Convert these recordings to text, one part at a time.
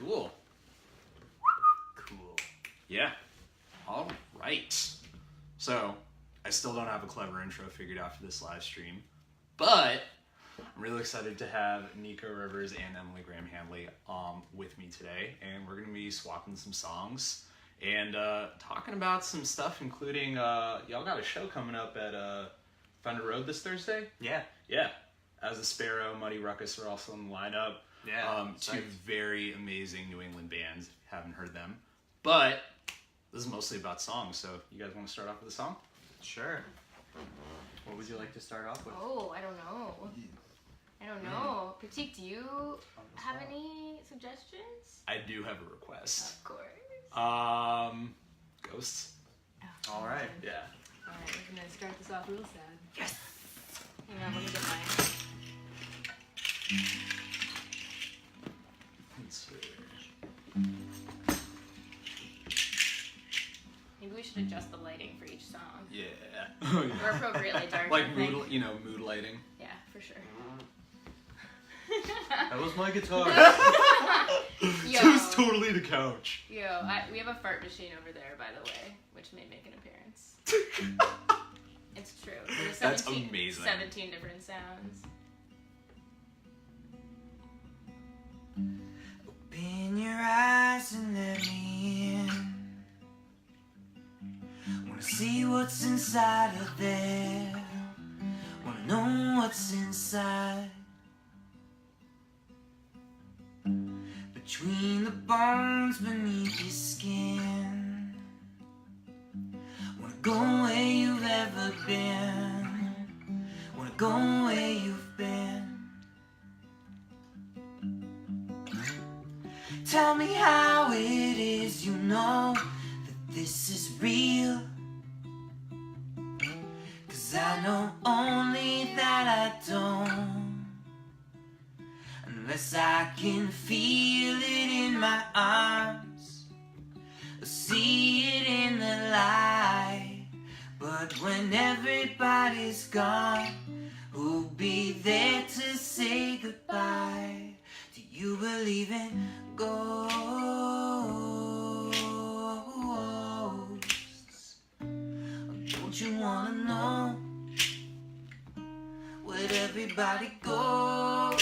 Cool. Yeah. All right. So, I still don't have a clever intro figured out for this live stream, but I'm really excited to have Nico Rivers and Emily Graham Handley with me today, and we're going to be swapping some songs and talking about some stuff, including y'all got a show coming up at Thunder Road this Thursday? Yeah. As a Sparrow, Muddy Ruckus are also in the lineup. Yeah. Two very amazing New England bands, if you haven't heard them. But this is mostly about songs, so you guys want to start off with a song? Sure. What would you like to start off with? Oh, I don't know. Prateek, do you have any suggestions? I do have a request. Of course. Ghosts. Oh, All right. Yeah. Alright, we're gonna start this off real sad. Yes. Hang on, let me get mine. Let's see. Maybe we should adjust the lighting for each song. Yeah. Or appropriately dark. Like I think. mood lighting. Yeah, for sure. That was my guitar. Yo, It was totally the couch. we have a fart machine over there, by the way, which may make an appearance. It's true. There's That's amazing. 17 different sounds. Open your eyes and let me in. Wanna see what's inside of there. Wanna know what's inside. Between the bones beneath your skin. Wanna go where you've ever been. Wanna go where you've been. Tell me how it is you know that this is real. 'Cause I know only that I don't, unless I can feel it in my arms or see it in the light. But when everybody's gone, who'll be there to say goodbye? Do you believe in ghosts? Don't you wanna know where'd everybody go?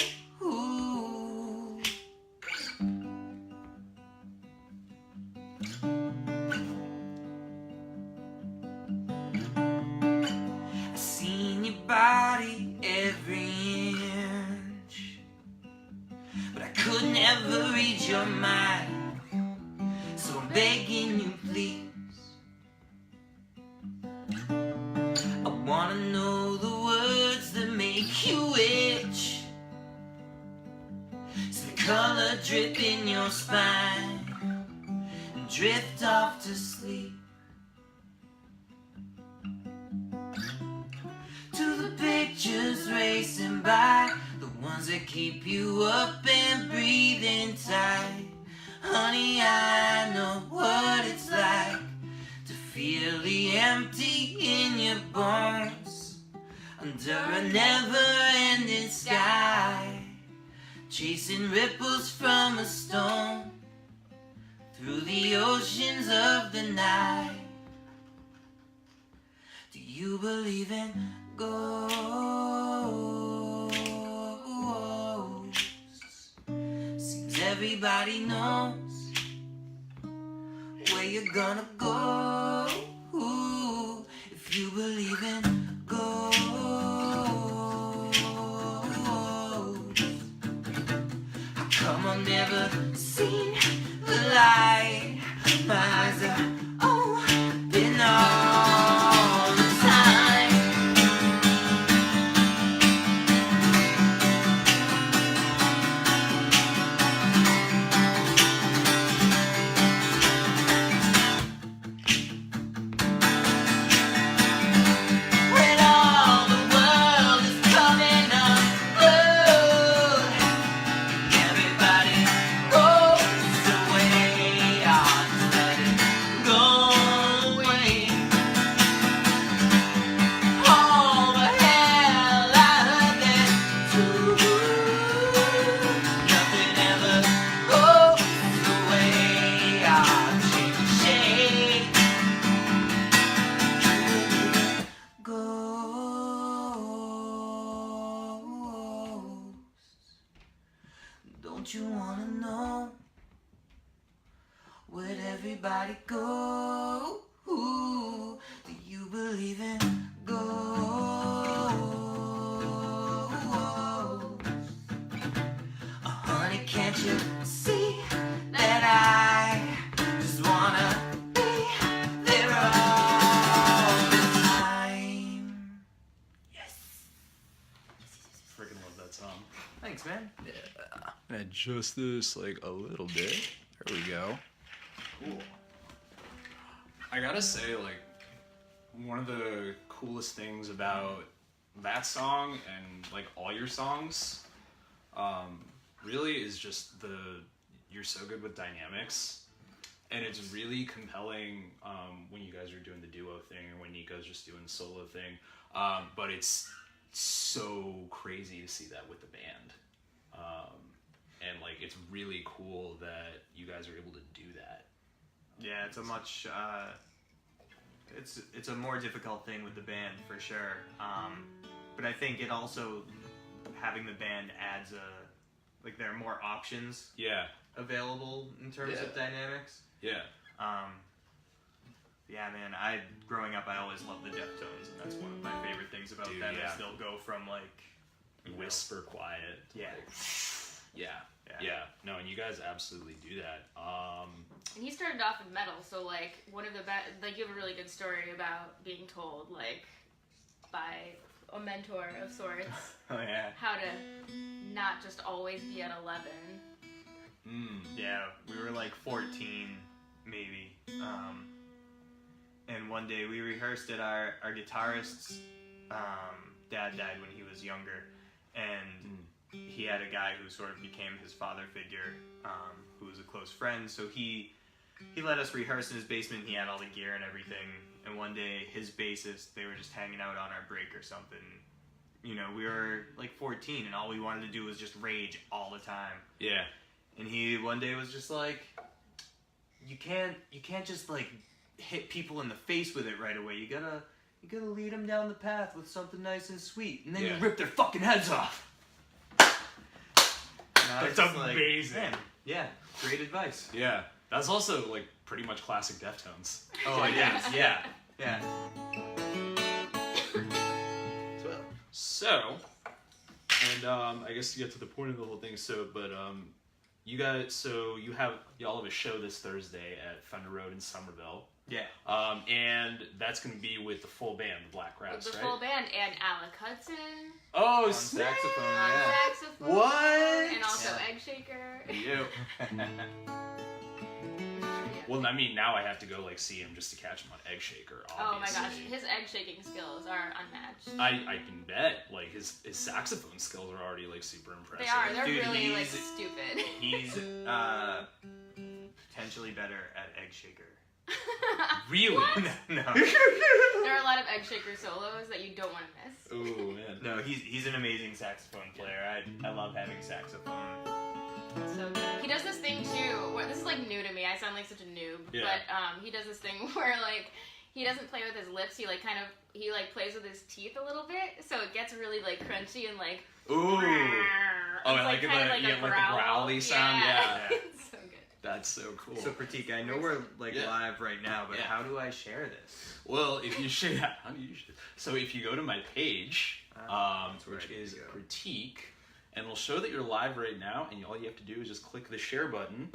I seen your body every inch, but I could never read your mind. So I'm begging you, please. I wanna know the words that make you itch. So the color drip in your spine and drift off to sleep. To the pictures racing by, the ones that keep you up and breathing tight. Honey, I know what it's like to feel the empty in your bones under a never-ending sky, chasing ripples from a stone through the oceans of the night. Do you believe in ghosts? Seems everybody knows where you're gonna go if you believe in ghosts. How come I've never seen the light? My eyes are open all the time. When all the world is coming unglued, everybody goes away. I just let it go away. Don't you wanna know? Where'd everybody go? Ooh, do you believe in ghosts? Honey, can't you see that I just wanna be there all the time? Yes. Freaking love that song. Thanks, man. And adjust this like a little bit. There we go. Cool. I gotta say, like, one of the coolest things about that song and like all your songs, really is just you're so good with dynamics, and it's really compelling when you guys are doing the duo thing or when Nico's just doing the solo thing. But it's so crazy to see that with the band. And like, it's really cool that you guys are able to do that. Yeah, it's a much it's a more difficult thing with the band for sure. But I think it also, having the band adds like there are more options Yeah. available in terms of dynamics. Yeah. Yeah, man. Growing up, I always loved the Deftones, and that's one of my favorite things about Dude, them. yeah. Is they'll go from like Whisper quiet. Yeah. Yeah. No, and you guys absolutely do that. And he started off in metal, so like one of the like you have a really good story about being told like by a mentor of sorts Oh yeah. how to not just always be at 11. Yeah, we were like 14, maybe. And one day we rehearsed at our guitarist's dad died when he was younger, and he had a guy who sort of became his father figure, who was a close friend. So he let us rehearse in his basement. He had all the gear and everything. And one day his bassist, they were just hanging out on our break or something. You know, we were like 14, and all we wanted to do was just rage all the time. Yeah. And he one day was just like, you can't just like hit people in the face with it right away. You gotta lead them down the path with something nice and sweet, and then you rip their fucking heads off. That's amazing. Man, yeah, great advice. Yeah. That's also like pretty much classic Deftones. Oh, it is. Yeah. So, and I guess to get to the point of the whole thing, you guys, y'all have a show this Thursday at Thunder Road in Somerville. Yeah. And that's going to be with the full band, the Black Rats, With the right? full band and Alec Hudson Oh, On saxophone, on yeah. saxophone. What? And also Yeah. Egg Shaker. Yeah. Well, I mean, now I have to go like see him just to catch him on Egg Shaker. Oh my Obviously. gosh, his egg shaking skills are unmatched. I can bet like his saxophone skills are already like super impressive. They are. They're Dude, really like he's- stupid. He's potentially better at Egg Shaker. Really? No. There are a lot of Egg Shaker solos that you don't want to miss. Oh man. No, he's an amazing saxophone player. I love having saxophone. So good. He does this thing too. This is like new to me. I sound like such a noob. Yeah. But he does this thing where like he doesn't play with his lips. He like plays with his teeth a little bit, so it gets really like crunchy and like. Ooh. Oh, I like kind of like a the growl. growly sound. Yeah. It's so good. That's so cool. So Prateek, I know we're like Yeah. live right now, but Yeah. how do I share this? Well, if you should, how do you should? So if you go to my page, That's where which I need is to go. Prateek, and it'll show that you're live right now, and all you have to do is just click the share button.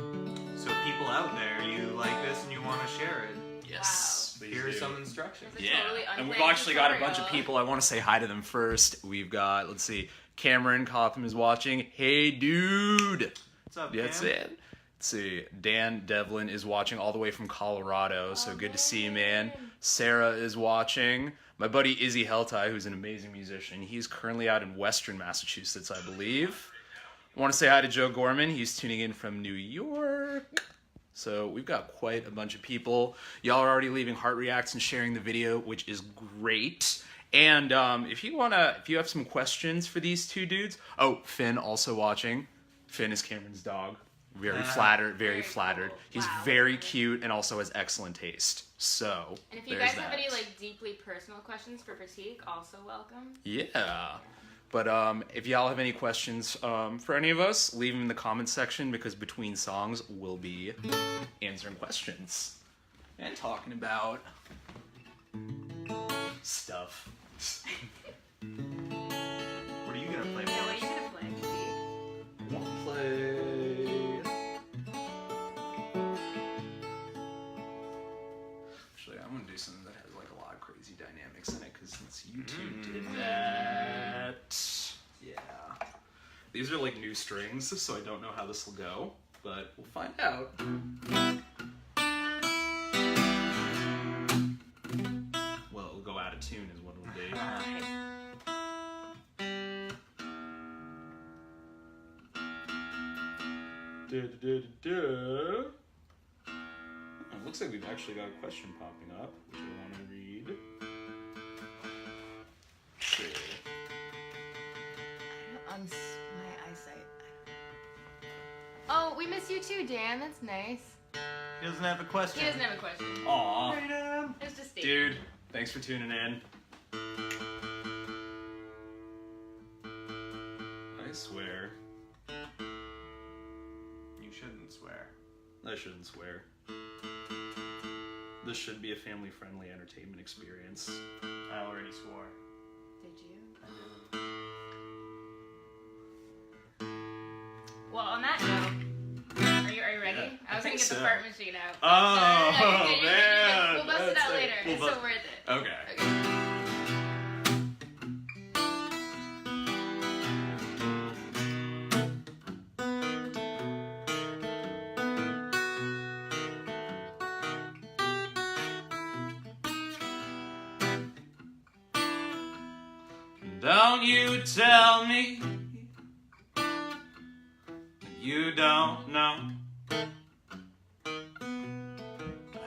So people out there, you like this and you want to share it. Yes. Please Here are do. some instructions. It's a Yeah, totally and we've unplanned actually got a bunch of tutorial. people. I want to say hi to them first. We've got, let's see, Cameron Cotham is watching. Hey, dude. What's up, That's Cam? it. Let's see, Dan Devlin is watching all the way from Colorado, so Oh, good to see you, man. man. Sarah is watching. My buddy Izzy Heltai, who's an amazing musician, he's currently out in Western Massachusetts, I believe. I want to say hi to Joe Gorman. He's tuning in from New York. So we've got quite a bunch of people. Y'all are already leaving heart reacts and sharing the video, which is great. And if you have some questions for these two dudes. Oh, Finn also watching. Finn is Cameron's dog. Very flattered. Very cool. He's Wow. very cute and also has excellent taste. So And if you there's guys have that. any like deeply personal questions for Prateek, also welcome. Yeah. But if y'all have any questions for any of us, leave them in the comments section, because between songs we'll be answering questions and talking about stuff. What are you gonna play? Yeah, what are you gonna play? I want to play. Actually, I'm gonna do something that has like a lot of crazy dynamics in it, because since you two did that, yeah. These are like new strings, so I don't know how this will go, but we'll find out. Well, it'll go out of tune is what it'll be. It looks like we've actually got a question popping up, which I want to read. Let's see. My eyesight. Oh, we miss you too, Dan. That's nice. He doesn't have a question. He doesn't have a question. Aw. Freedom. It's just Steve. Dude, thanks for tuning in. I swear. You shouldn't swear. I shouldn't swear. This should be a family-friendly entertainment experience. I already swore. Did you? Well, on that note, are you ready? Yeah, I was gonna think get the so. fart machine out. Oh, No, you're good, man. We'll bust it That's out it. later. We'll It's bust- so worth it. Okay. Okay. Don't you tell me you don't know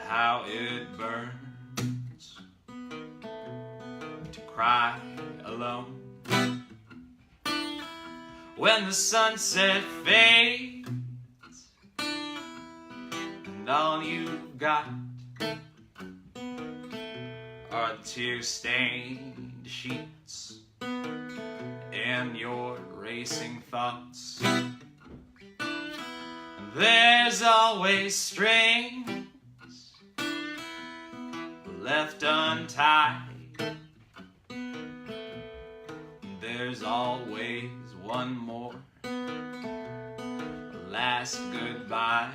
how it burns to cry alone when the sunset fades and all you've got are the tear-stained sheets and your racing thoughts. There's always strings left untied. There's always one more last goodbye.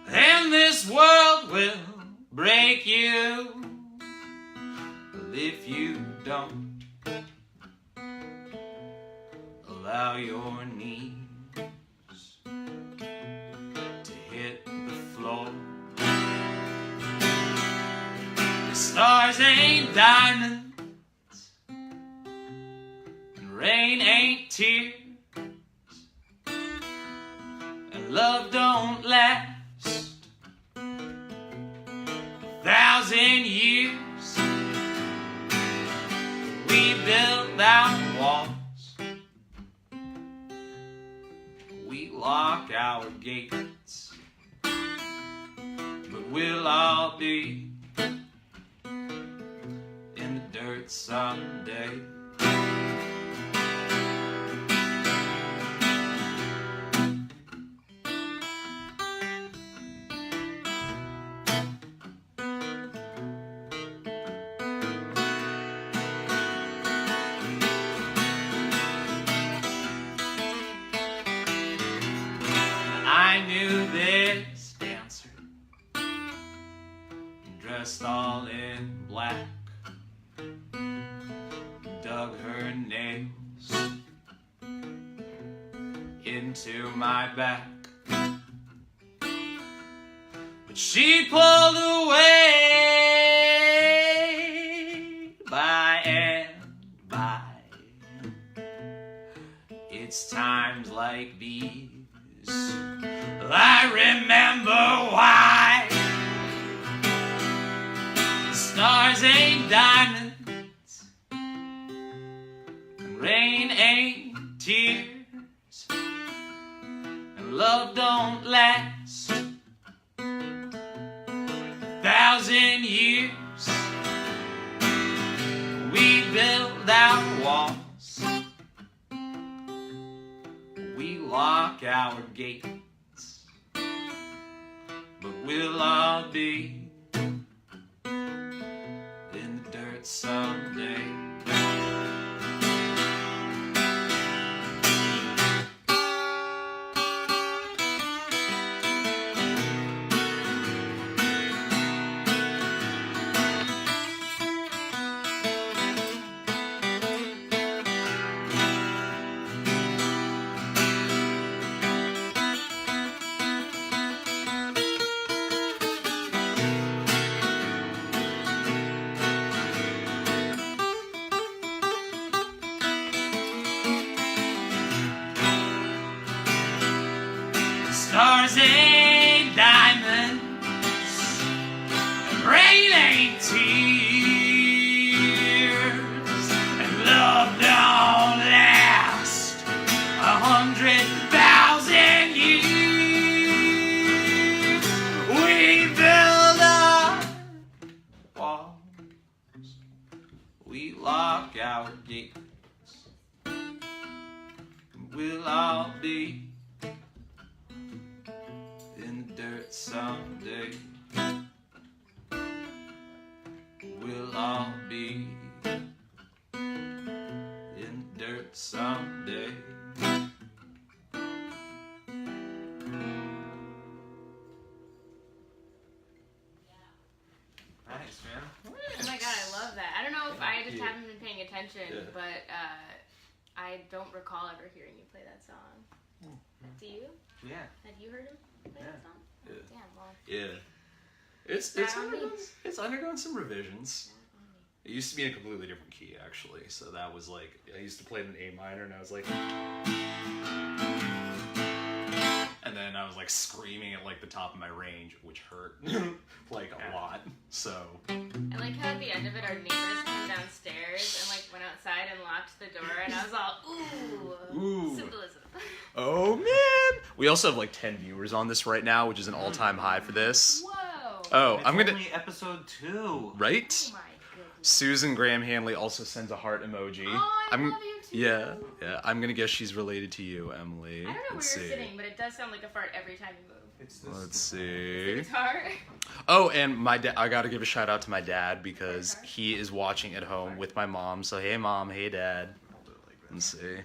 And this world will break you if you don't allow your knees to hit the floor. The stars ain't diamonds, and rain ain't tears, and love don't last 1,000 years. We build our walls, we lock our gates, but we'll all be in the dirt someday. I knew this dancer, dressed all in black, dug her nails into my back, but she pulled away by and by. It's times like these I remember why. The stars ain't diamonds, and rain ain't tears, and love don't last 1,000 years. We build our we lock our gates, but we'll all be in the dirt someday. Stars ain't diamonds, rain ain't tears, and love don't last 100,000 years. We build our walls, we lock our gates, we'll all be in the dirt someday. We'll all be in the dirt someday. Nice, man. Oh my god, I love that. I don't know if I just you. haven't been paying attention, Yeah. but I don't recall ever hearing you play that song. Do you? Yeah. Have you heard him play that song? Yeah. Damn, well, Yeah. It's That on me? undergone some revisions. not on me. It used to be in a completely different key, actually. So that was like, I used to play it in A minor, and I was like, and then I was like screaming at like the top of my range, which hurt like a lot. So I like how at the end of it, our neighbors came downstairs and like went outside and locked the door, and I was all, Ooh. symbolism. oh man, we also have like 10 viewers on this right now, which is an all-time high for this. Whoa. Oh, It's I'm gonna only episode 2. right. Oh my goodness. Susan Graham Hanley also sends a heart emoji. Oh, I love you too. Yeah, yeah. I'm gonna guess she's related to you, Emily. I don't know where Let's you're see. sitting, but it does sound like a fart every time you move. It's this. Let's The see. guitar. Oh, and my dad. I gotta give a shout out to my dad because he is watching at home with my mom. So hey, mom. Hey, dad. Let's see.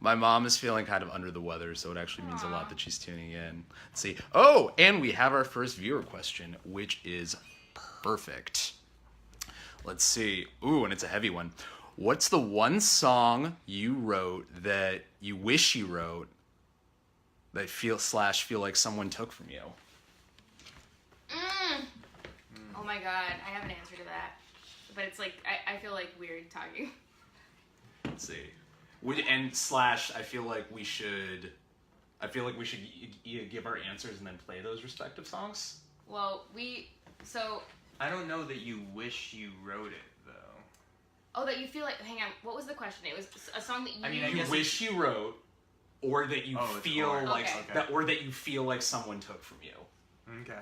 My mom is feeling kind of under the weather, so it actually means a lot that she's tuning in. Let's see. Oh, and we have our first viewer question, which is perfect. Let's see. Ooh, and it's a heavy one. What's the one song you wrote that you wish you wrote that feel like someone took from you? Oh my god, I have an answer to that. But it's like, I feel like weird talking. Let's see. I feel like we should give our answers and then play those respective songs. Well, so, I don't know that you wish you wrote it though. oh, that you feel like, hang on, what was the question? It was a song that you... I mean, I You guess wish you wrote, or that you Oh, it's feel or. like Okay. that, or that you feel like someone took from you. Okay.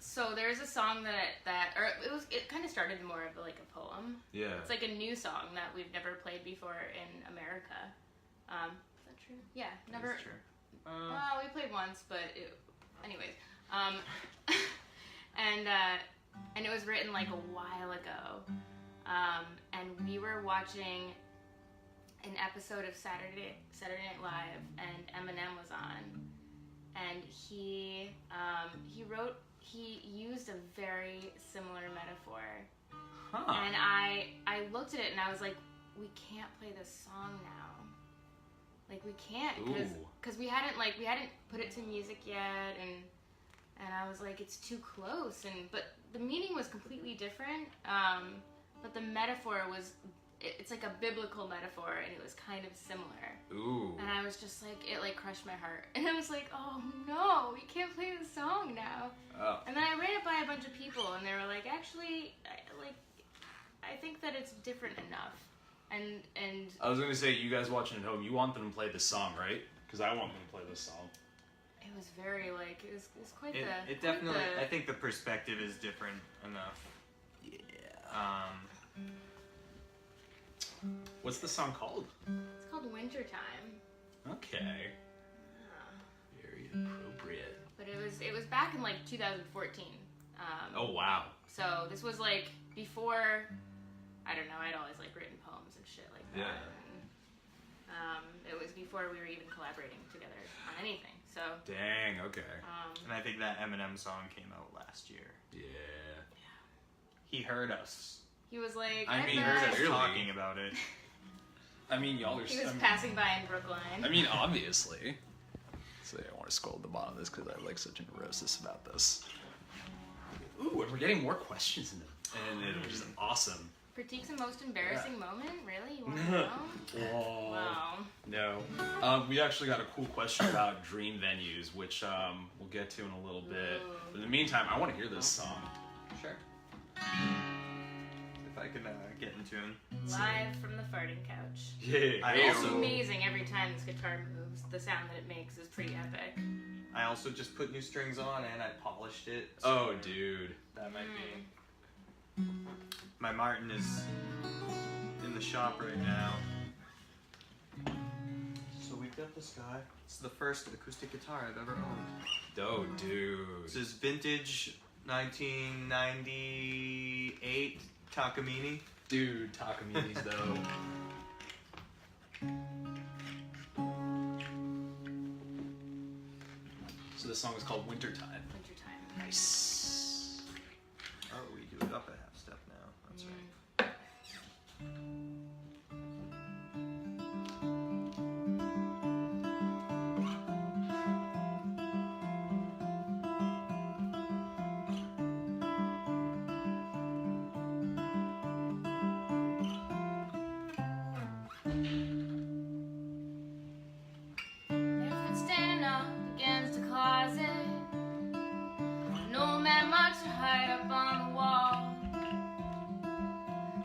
So there's a song it kind of started more of like a poem. Yeah. It's like a new song that we've never played before in America. Is that true? Yeah, never. That's true. Well, we played once, but anyways. And it was written like a while ago. And we were watching an episode of Saturday Night Live, and Eminem was on, and he used a very similar metaphor. Huh. And I looked at it and I was like, we can't play this song now. Like we can't because we hadn't put it to music yet, and I was like, it's too close, but the meaning was completely different. But the metaphor was, it's like a biblical metaphor, and it was kind of similar. Ooh. And I was just like, it like crushed my heart, and I was like, oh no, we can't play this song now. Oh. And then I ran it by a bunch of people, and they were like, actually, I think that it's different enough. And I was gonna say, you guys watching at home, you want them to play this song, right? Because I want them to play this song. it was very like, it was quite It quite definitely. the- I think the perspective is different enough. Yeah. What's the song called? It's called Wintertime. Okay. back in like 2014. Oh wow. So this was like before, I don't know, I'd always like written poems and shit like that. Yeah. And, it was before we were even collaborating together on anything. So. Dang. Okay. And I think that Eminem song came out last year. Yeah. He heard us. He was like, I mean, He bet. heard us Clearly. talking about it. I mean, y'all are. He was passing by in Brookline. I mean, obviously. So I want to scroll to the bottom of this because I have like such a neurosis about this. Ooh, and we're getting more questions in it, and it was awesome. Critique's the most embarrassing moment? Really? You want to know? Oh. Wow. No. We actually got a cool question about dream venues, which we'll get to in a little bit. Ooh. But in the meantime, I want to hear this song. Sure. If I can get in tune. Live from the farting couch. Yeah. I It's also- amazing every time this guitar moves. The sound that it makes is pretty epic. I also just put new strings on and I polished it. Oh, dude. That might be. My Martin is in the shop right now. So we've got this guy. This is the first acoustic guitar I've ever owned. Oh, dude. This is vintage 1998 Takamine. Dude, Takaminis though. So this song is called Wintertime. Wintertime. Nice. Oh, we do it up a half step now. That's right. If it's standing up against a closet, no man much to hide up on the wall.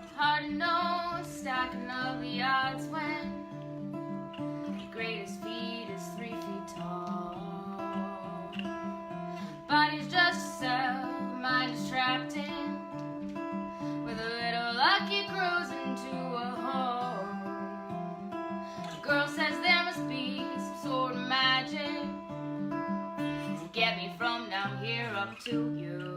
It's hard to know, stacking of the odds when the greatest feat is 3 feet tall. Body's just a cell, mind is trapped in. With a little luck, it grows into a hole. The girl says there must be some sort of magic to get me from down here up to you.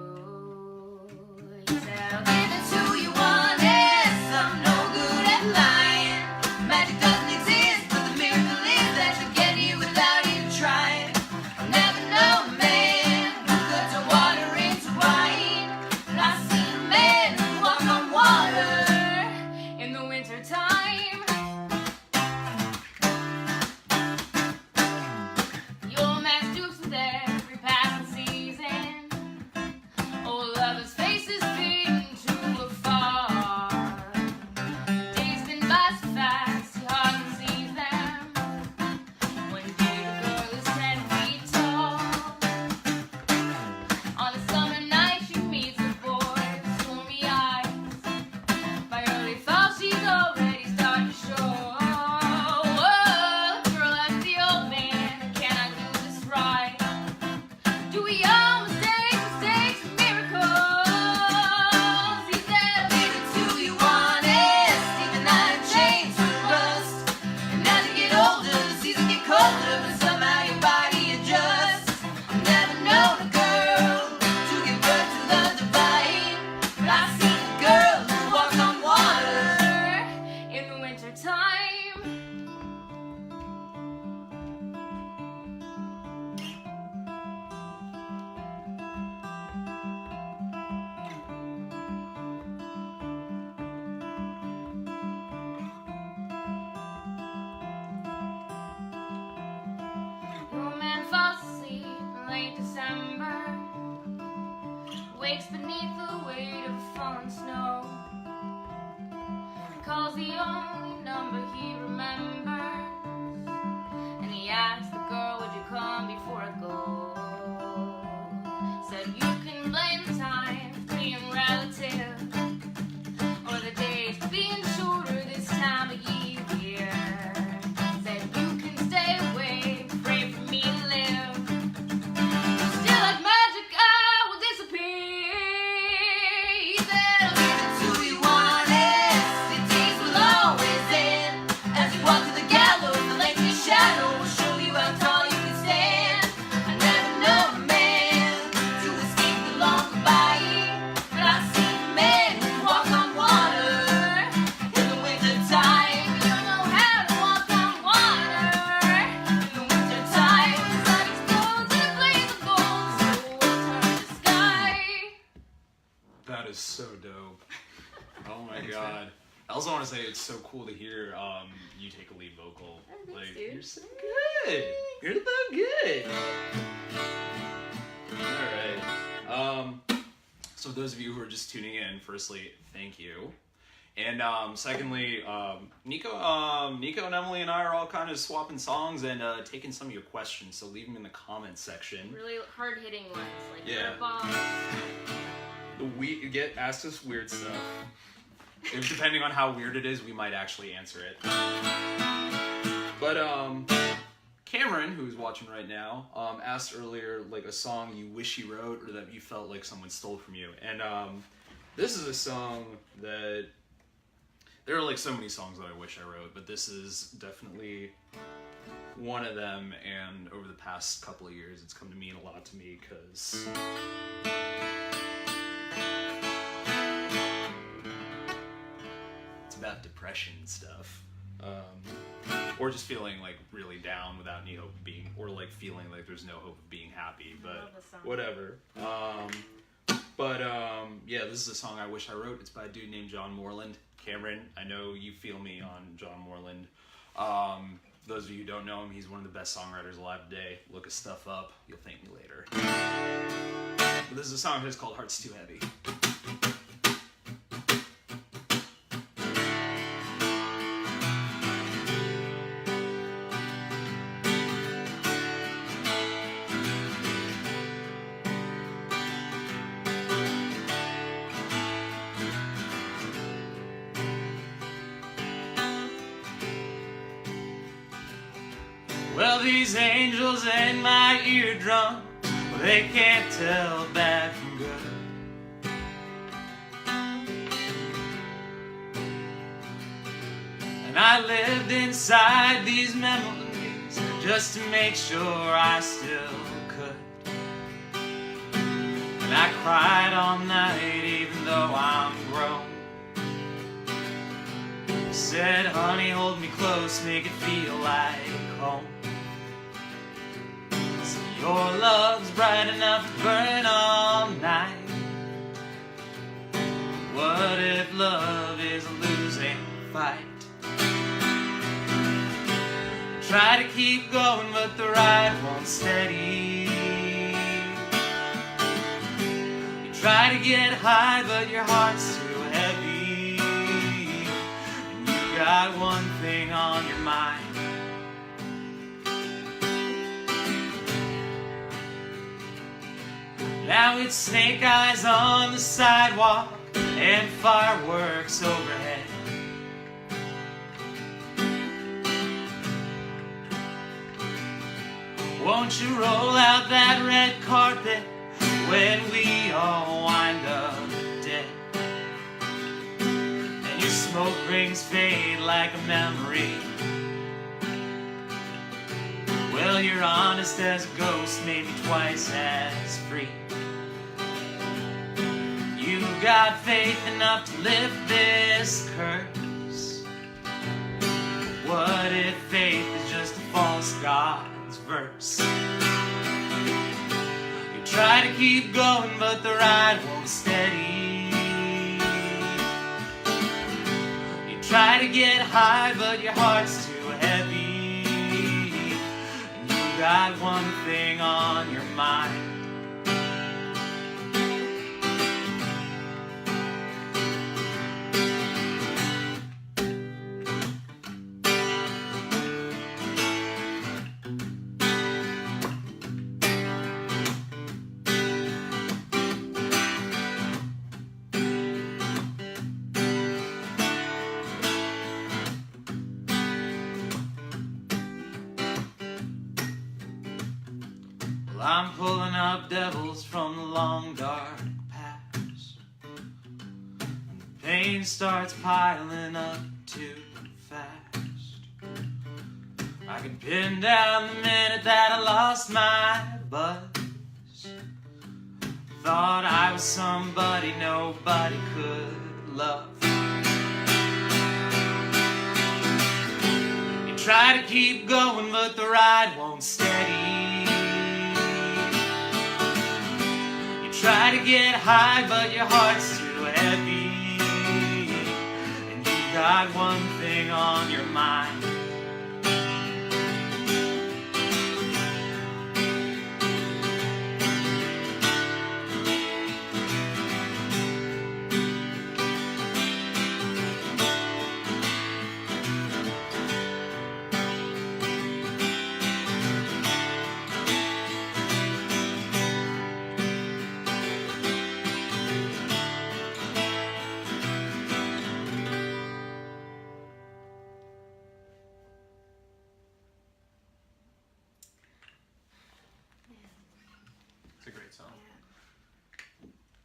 You said I'll give it to you honest. I'm no good at lying. Magic doesn't exist, but the miracle is that you get here without even trying. I've never known a man who could turn water into wine. But I've seen a man who walk on water in the winter time. Your man stoops with every passing season. Old lovers' faces fade into a fog. Days spin by so fast, he hardly sees them. One day the girl is 10 feet tall. On a summer night she meets a boy with stormy eyes. By early fall she's already starting to show. Oh, girl like the old man, can I do this right? Do we all mistakes, miracles? He said, I'll give it to you honest, even iron chains will rust. And as you get older, the seasons get colder, but somehow your body adjusts. I've never known a girl to give birth to the divine, but I've seen a girl who walks on water in the winter time. Your man falls asleep in late December, wakes beneath the weight of fallen snow, calls the only number he remembers, and he asks the girl, would you come before I go? Said you can blame the time being relative, or the days being shorter this time of year. Said you can stay away, pray for me to live. Still like magic, I will disappear. He said, I'll give it to you honest. The days will always so dope. Oh my Thanks, god. man. I also want to say it's so cool to hear you take a lead vocal. Oh, thanks, Like dude. you're so good. You're so good. All right. So those of you who are just tuning in, firstly, thank you. And secondly, Nico and Emily and I are all kind of swapping songs and taking some of your questions. So leave them in the comments section. Really hard hitting ones, like Yeah. curveballs. We get asked us weird stuff. If, depending on how weird it is, we might actually answer it. But Cameron, who's watching right now, asked earlier like a song you wish you wrote or that you felt like someone stole from you. And this is a song that there are like so many songs that I wish I wrote, but this is definitely one of them. And over the past couple of years, it's come to mean a lot to me because about depression and stuff, or just feeling like really down without any hope of being, or like feeling like there's no hope of being happy, but whatever. Yeah, this is a song I wish I wrote. It's by a dude named John Moreland. Cameron, I know you feel me on John Moreland. Those of you who don't know him, he's one of the best songwriters alive today. Look his stuff up, you'll thank me later. But this is a song of his called Heart's Too Heavy. Well, these angels in my eardrum, well, they can't tell bad from good. And I lived inside these memories just to make sure I still could. And I cried all night even though I'm grown. Said, honey, hold me close, make it feel like home. So your love's bright enough to burn all night. What if love is a losing fight? Try to keep going, but the ride won't steady. You try to get high, but your heart's too heavy. And you got one thing on your mind. Now it's snake eyes on the sidewalk and fireworks overhead. Won't you roll out that red carpet when we all wind up dead? And your smoke rings fade like a memory. Well, you're honest as a ghost, maybe twice as free. You got faith enough to lift this curse. What if faith is just a false god's verse? You try to keep going, but the ride won't steady. You try to get high, but your heart's too heavy. And you got one thing on your mind. I'm pulling up devils from the long dark past. And the pain starts piling up too fast. I could pin down the minute that I lost my buzz. Thought I was somebody nobody could love. You try to keep going, but the ride won't steady. Try to get high, but your heart's too heavy, and you got one thing on your mind. It's a great song.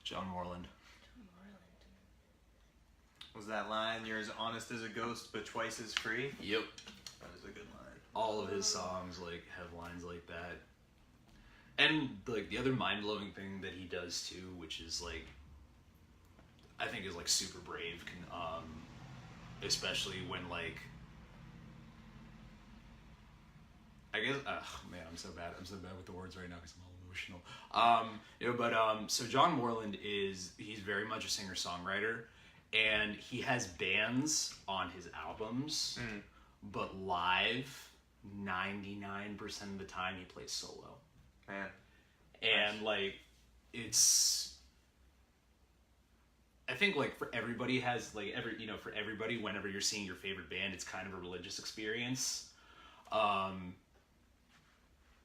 John Moreland. Was that line, "You're as honest as a ghost, but twice as free"? Yep. That was a good line. All of his songs like have lines like that. And like the other mind-blowing thing that he does too, which is like I think is like super brave, especially when like I guess man, I'm so bad with the words right now because I'm all emotional. So John Moreland he's very much a singer-songwriter, and he has bands on his albums, but live 99% of the time he plays solo. Man. And like it's I think like for everybody has like for everybody, whenever you're seeing your favorite band, it's kind of a religious experience.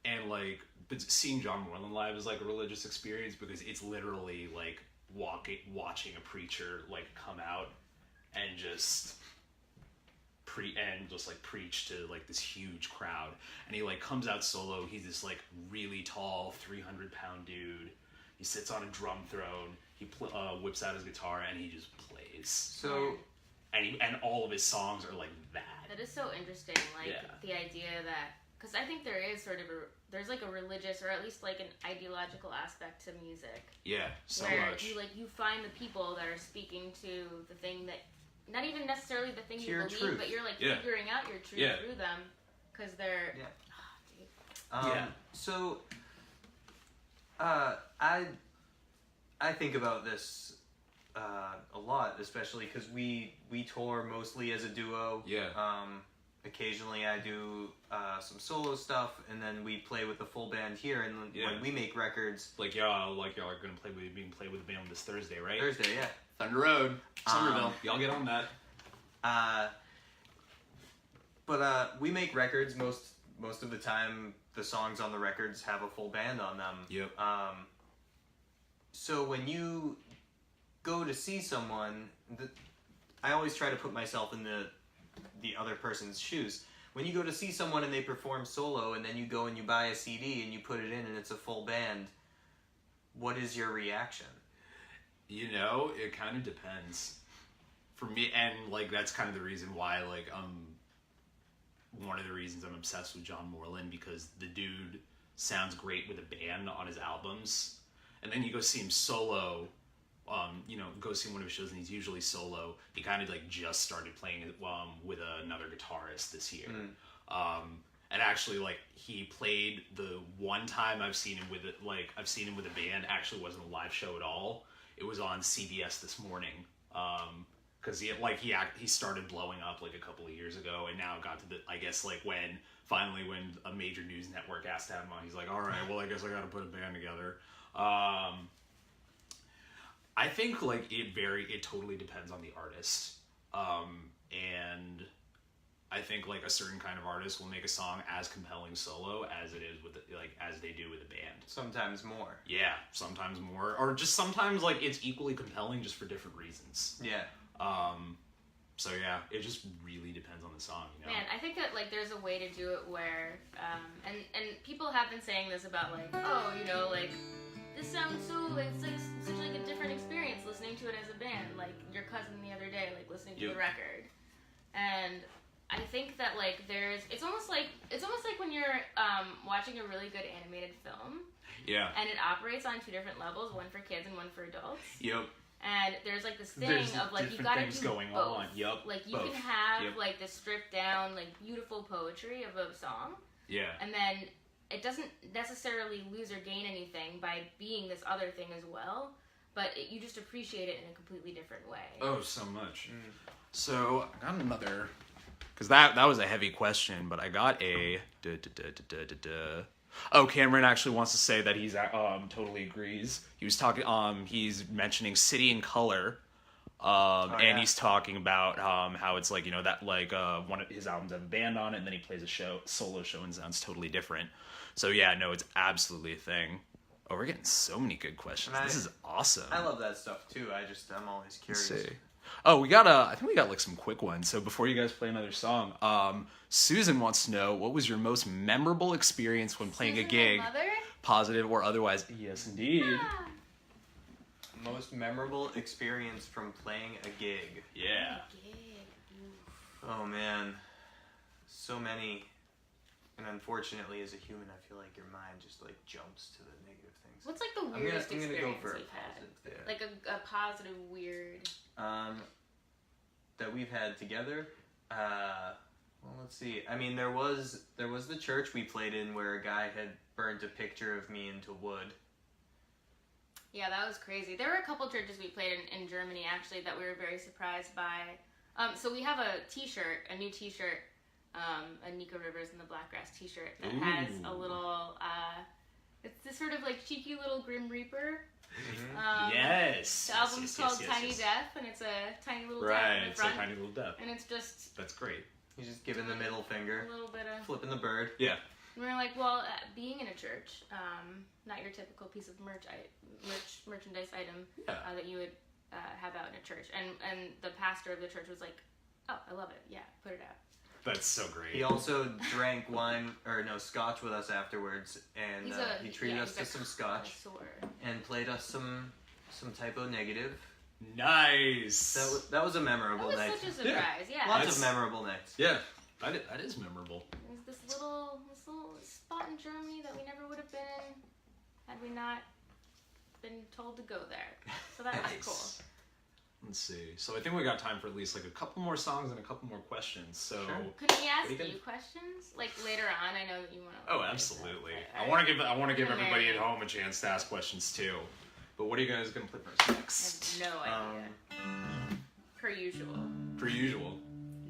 And like, but seeing John Moreland live is like a religious experience because it's literally like watching a preacher like come out and just preach to like this huge crowd. And he like comes out solo. He's this like really tall 300-pound dude. He sits on a drum throne. He whips out his guitar and he just plays. So, and all of his songs are like that. That is so interesting. Like the idea that, because I think there is sort of there's like a religious or at least like an ideological aspect to music. Yeah, so where much. you find the people that are speaking to the thing that, not even necessarily the thing you your believe, truth. but you're like figuring out your truth through them because they're. So, I think about this a lot, especially because we tour mostly as a duo. Yeah. Occasionally I do some solo stuff, and then we play with the full band here. And when we make records, y'all are gonna play with the band this Thursday, right? Thursday, yeah. Thunder Road, Somerville. Y'all get on that. But we make records most of the time. The songs on the records have a full band on them. Yep. So when you go to see someone, I always try to put myself in the other person's shoes. When you go to see someone and they perform solo, and then you go and you buy a CD and you put it in and it's a full band, what is your reaction? It kind of depends. For me, and like that's kind of the reason why one of the reasons I'm obsessed with John Moreland, because the dude sounds great with a band on his albums, and then you go see him solo. Go see one of his shows, and he's usually solo. He kind of like just started playing with another guitarist this year. And actually, like, he played the one time I've seen him with a band. Actually, wasn't a live show at all. It was on CBS This Morning. Because he started blowing up like a couple of years ago, and now it got to when a major news network asked to have him on, he's like, all right, well, I guess I got to put a band together. I think it totally depends on the artist. And I think like a certain kind of artist will make a song as compelling solo as it is as they do with a band. Sometimes more. Yeah, sometimes more, or just sometimes like it's equally compelling just for different reasons. Yeah. So yeah, it just really depends on the song, Man, I think that like there's a way to do it where, and people have been saying this about like, this sounds it's like such like a different experience listening to it as a band. Like your cousin the other day, like listening to the record, and I think that like it's almost like when you're watching a really good animated film. Yeah. And it operates on two different levels, one for kids and one for adults. Yep. And there's like this thing of like you gotta do going both. on. Yep. Like you can have like this stripped down like beautiful poetry of a song. Yeah. And then it doesn't necessarily lose or gain anything by being this other thing as well. but you just appreciate it in a completely different way. Oh, so much. So I got another, because that was a heavy question, but I got a. Oh, Cameron actually wants to say that he's totally agrees. He was talking. He's mentioning City and Color. And he's talking about how it's like, you know, that like one of his albums have a band on it, and then he plays a solo show and sounds totally different. So yeah, no, it's absolutely a thing. Oh, we're getting so many good questions. This is awesome. I love that stuff too. I'm always curious. Let's see. Oh, I think we got like some quick ones. So before you guys play another song, Susan wants to know, what was your most memorable experience when playing a gig, positive or otherwise? Yes, indeed. Ah. Most memorable experience from playing a gig. Yeah. Oh man, so many. And unfortunately, as a human, I feel like your mind just like jumps to the negative things. What's like the weirdest I'm gonna experience go for you've had? positive. Like a positive weird. That we've had together. Well, let's see. I mean, there was the church we played in where a guy had burnt a picture of me into wood. Yeah, that was crazy. There were a couple churches we played in Germany, actually, that we were very surprised by. So we have a t-shirt, a new t-shirt, a Nico Rivers and the Blackgrass t-shirt that has a little, it's this sort of like cheeky little Grim Reaper. Yes. The album's called Tiny Death, and it's a tiny little death Right, in the it's front. a tiny little death. And it's just That's great. He's just giving the middle finger, a little bit of... flipping the bird. Yeah. And we were like, well, being in a church, not your typical piece of merchandise item that you would have out in a church. And the pastor of the church was like, oh, I love it. Yeah, put it out. That's so great. He also drank scotch with us afterwards, and he treated us to some scotch and played us some Typo Negative. Nice. That was a memorable night. Such a surprise, yeah. Lots of memorable nights. Yeah, that is memorable. There's this little spot in Germany that we never would have been in had we not been told to go there. So that was cool. Let's see. So I think we got time for at least like a couple more songs and a couple more questions. So Could we ask you questions like later on? I know that you want to. Oh, absolutely. I want to give everybody at home a chance to ask questions too. But what are you guys gonna play for us next? I have no idea. Per usual. Per usual.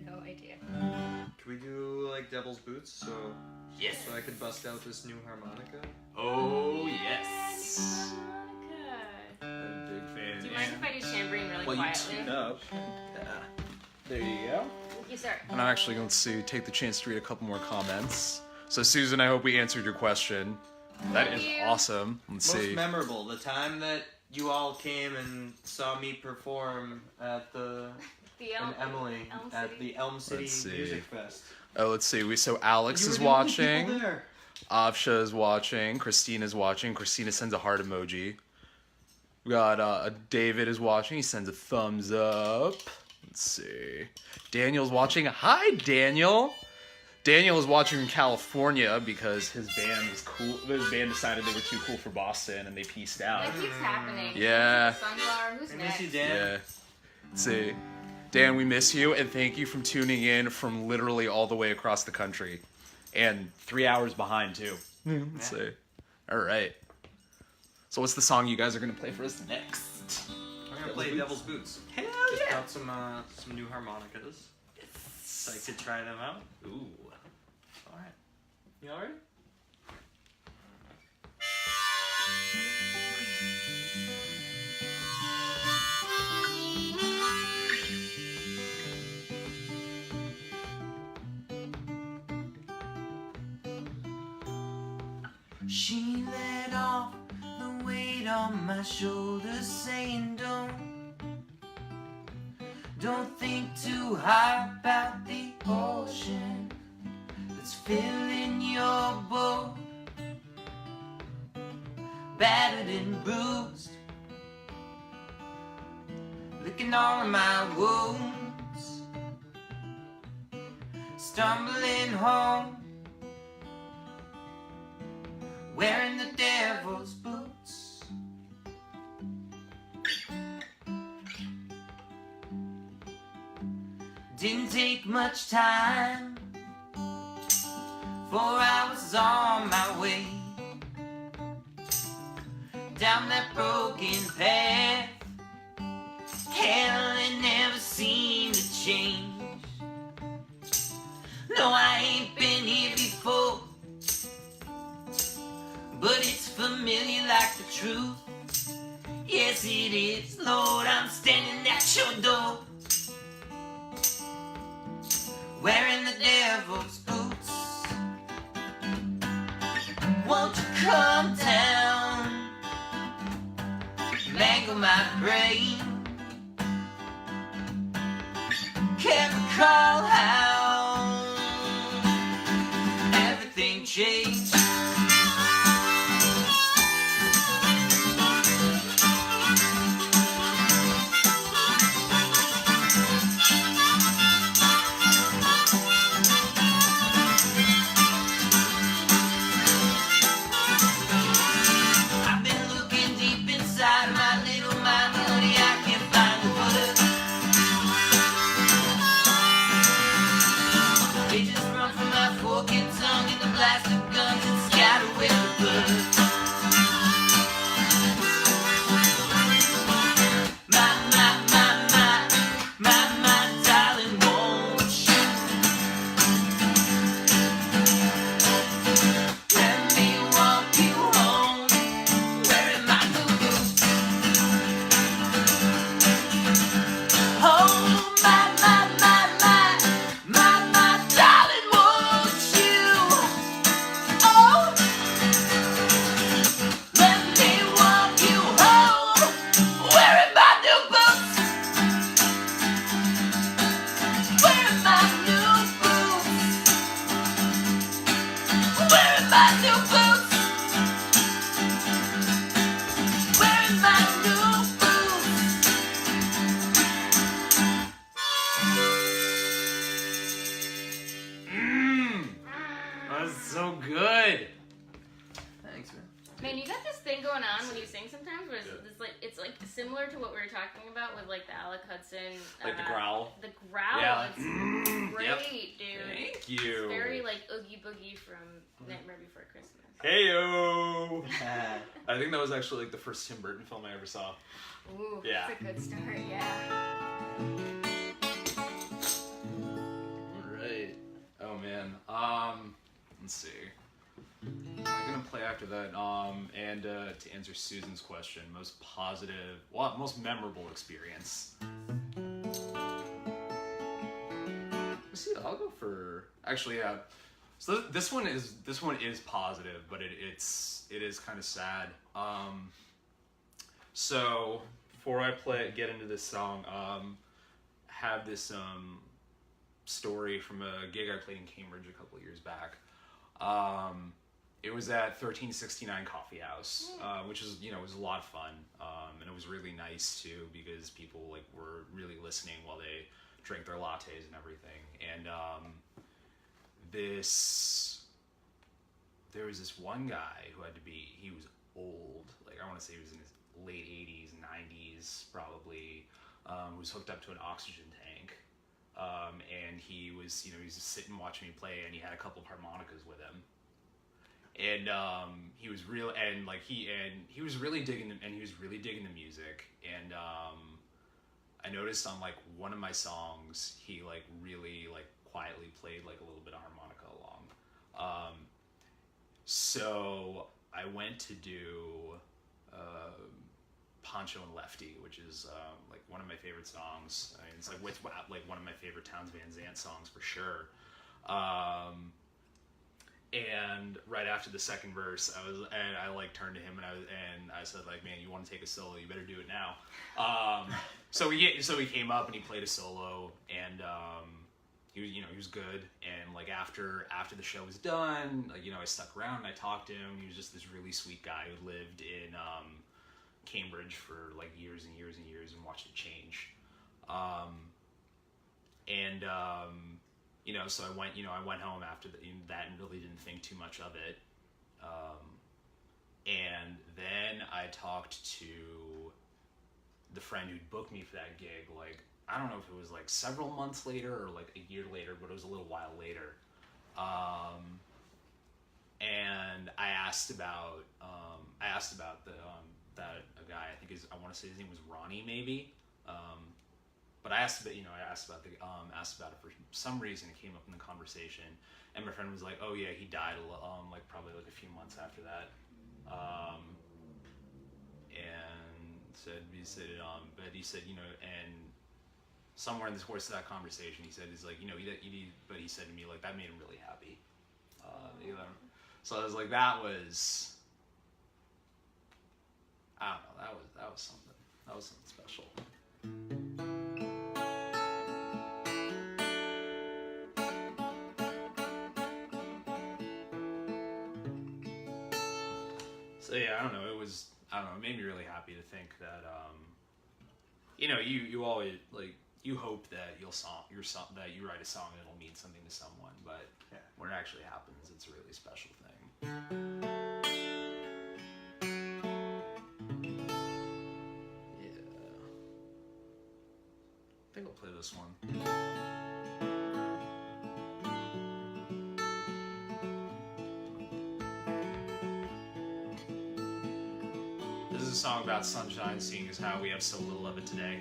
No idea. Can we do like Devil's Boots? So I could bust out this new harmonica. Oh yes. Harmonica. I'm a big fan. Do you mind if I do tambourine really Well, quietly? you tune up. There you go. Thank you, sir. And I'm actually going to take the chance to read a couple more comments. So Susan, I hope we answered your question. That is awesome. Let's Most see. memorable, the time that you all came and saw me perform at Emily at the Elm City Music Fest. Oh, let's see. So Alex You is were the only watching. people there. Avsha is watching. Christina's watching. Christina sends a heart emoji. We got David is watching. He sends a thumbs up. Let's see. Daniel's watching. Hi, Daniel. Daniel is watching from California because his band was cool. His band decided they were too cool for Boston and they pieced out. That keeps happening. Yeah. Sungar, who's I next? miss you, Dan. Yeah. Let's see. Dan, we miss you and thank you for tuning in from literally all the way across the country. And 3 hours behind, too. Let's see. All right. So what's the song you guys are going to play for us next? I'm going to play Devil's Boots. Hell Just got some new harmonicas. So I could try them out. Ooh. Alright. You alright? She let off the weight on my shoulders, saying don't think too hard about the ocean that's filling your boat, battered and bruised, licking all of my wounds, stumbling home, wearing the devil's boots. Didn't take much time, 4 hours on my way. down that broken path. Hell, it never seemed to change. No, I ain't been here before, but it's familiar like the truth. Yes, it is, Lord, I'm standing at your door, wearing the devil's boots. Won't you come down, mangle my brain? Can't recall how everything changed. I've been looking deep inside my little mind, honey, I can't find the word. They just run from my forked tongue and the blast of guns and scatter with the blood. My darling, won't you let me walk you home, wearing my new boots? Oh, my darling, won't you? Oh, let me walk you home, wearing my new boots. Wearing my new boots. Wearing my new boots. Wearing my new boots. That's so good. Thanks, man. Man, you got this thing going on when you sing sometimes where it's like similar to what we were talking about with like the Alec Hudson. Like the growl. The growl. Yeah. It's great, Yep. dude. Thank you. It's very like Oogie Boogie from Nightmare Before Christmas. Heyo. I think that was actually like the first Tim Burton film I ever saw. Ooh, Yeah. that's a good start, yeah. Alright. Oh man. Let's see. I'm gonna play after that. And to answer Susan's question, most most memorable experience. Let's see. I'll go for actually, yeah. So this one is positive, but it is kind of sad. So before I get into this song, have this story from a gig I played in Cambridge a couple of years back. It was at 1369 Coffee House, which is, was a lot of fun, and it was really nice too because people like were really listening while they drank their lattes and everything. And there was this one guy who he was old, like I want to say he was in his late 80s, 90s probably, who was hooked up to an oxygen tank. And he was just sitting watching me play, and he had a couple of harmonicas with him. And he was he was really digging the music. And I noticed on like one of my songs, he like really like quietly played like a little bit of harmonica along. So I went to do Poncho and Lefty, which is like one of my favorite songs. I mean, it's like one of my favorite Townes Van Zandt songs for sure. And right after the second verse, I like turned to him and I said like, man, you want to take a solo? You better do it now. So he came up and he played a solo, and he was good. And like after the show was done, like I stuck around and I talked to him. He was just this really sweet guy who lived in Cambridge for like years and years and years and watched it change. So I went home after that and really didn't think too much of it. And then I talked to the friend who'd booked me for that gig, like, I don't know if it was like several months later or like a year later, but it was a little while later. And I asked about I asked about that a guy, I think I want to say his name was Ronnie maybe, but I asked about asked about it for some reason. It came up in the conversation, and my friend was like, "Oh yeah, he died like probably like a few months after that," and he said but he said and somewhere in the course of that conversation he said but he said to me like that made him really happy, so I was like that was. I don't know. That was something. That was something special. So yeah, I don't know. It made me really happy to think that you always you hope that you write a song that'll mean something to someone, but when it actually happens, it's a really special thing. I think I'll play this one. This is a song about sunshine, seeing as how we have so little of it today.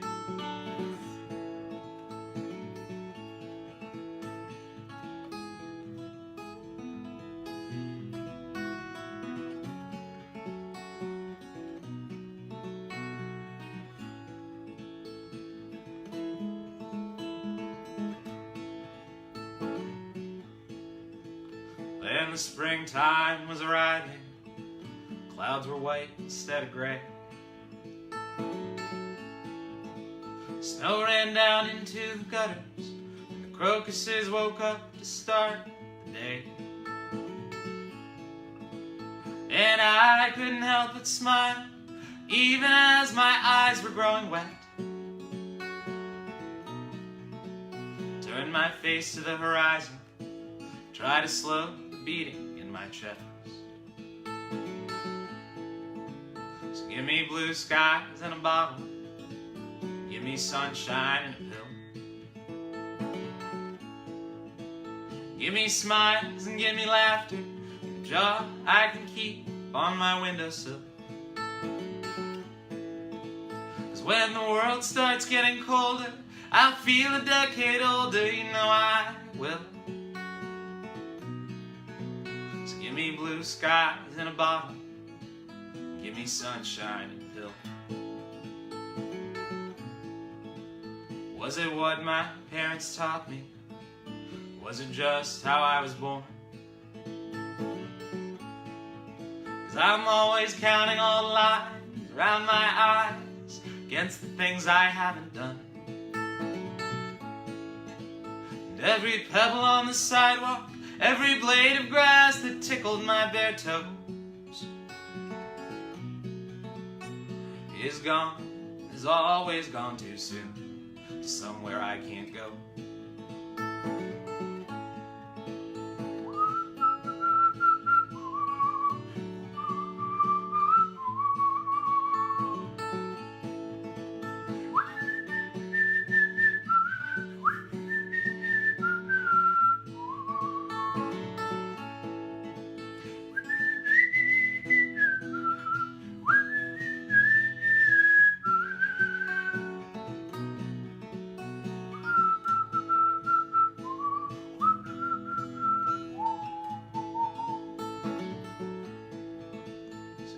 When the springtime was arriving, clouds were white instead of gray. Snow ran down into the gutters, and the crocuses woke up to start the day. And I couldn't help but smile, even as my eyes were growing wet. Turned my face to the horizon, try to slow the beating in my chest. So give me blue skies and a bottle, give me sunshine and a pill. Give me smiles and give me laughter, and a jar I can keep on my windowsill. 'Cause when the world starts getting colder, I'll feel a decade older, you know I will. Give me blue skies in a bottle, give me sunshine and a pill. Was it what my parents taught me? Was it just how I was born? 'Cause I'm always counting all the lines around my eyes against the things I haven't done. And every pebble on the sidewalk, every blade of grass that tickled my bare toes is gone, is always gone too soon, to somewhere I can't go.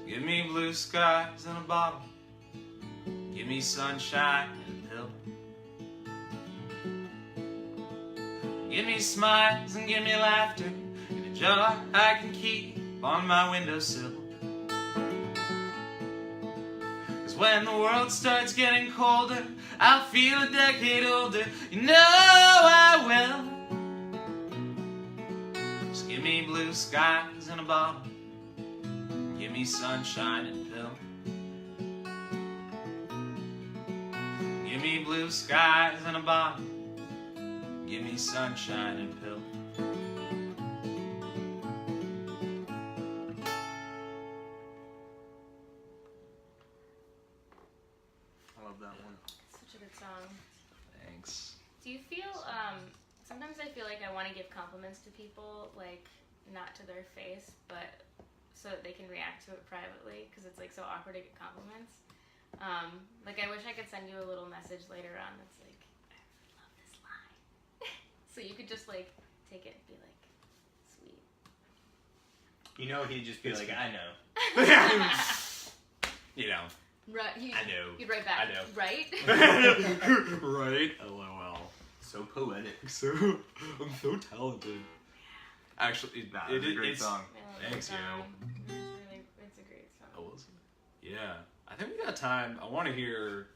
Give me blue skies and a bottle, give me sunshine and a pill. Give me smiles and give me laughter, in a jar I can keep on my windowsill. 'Cause when the world starts getting colder, I'll feel a decade older, you know I will. Just give me blue skies and a bottle, give me sunshine and a pill. Give me blue skies and a bottle, give me sunshine and a pill. I love that one. Such a good song. Thanks. Do you feel, sometimes I feel like I want to give compliments to people, like, not to their face, but so that they can react to it privately, because it's like so awkward to get compliments. Like I wish I could send you a little message later on that's like, I really love this line. So you could just like take it and be like, sweet. You know, he'd just be like, I know. You know. Right. I know. You'd write back. I know. Right? Right? LOL. So poetic. I'm so talented. Actually, It's a great song. Thanks, yo. It's a great song. Oh, was it? Yeah. I think we got time. I want to hear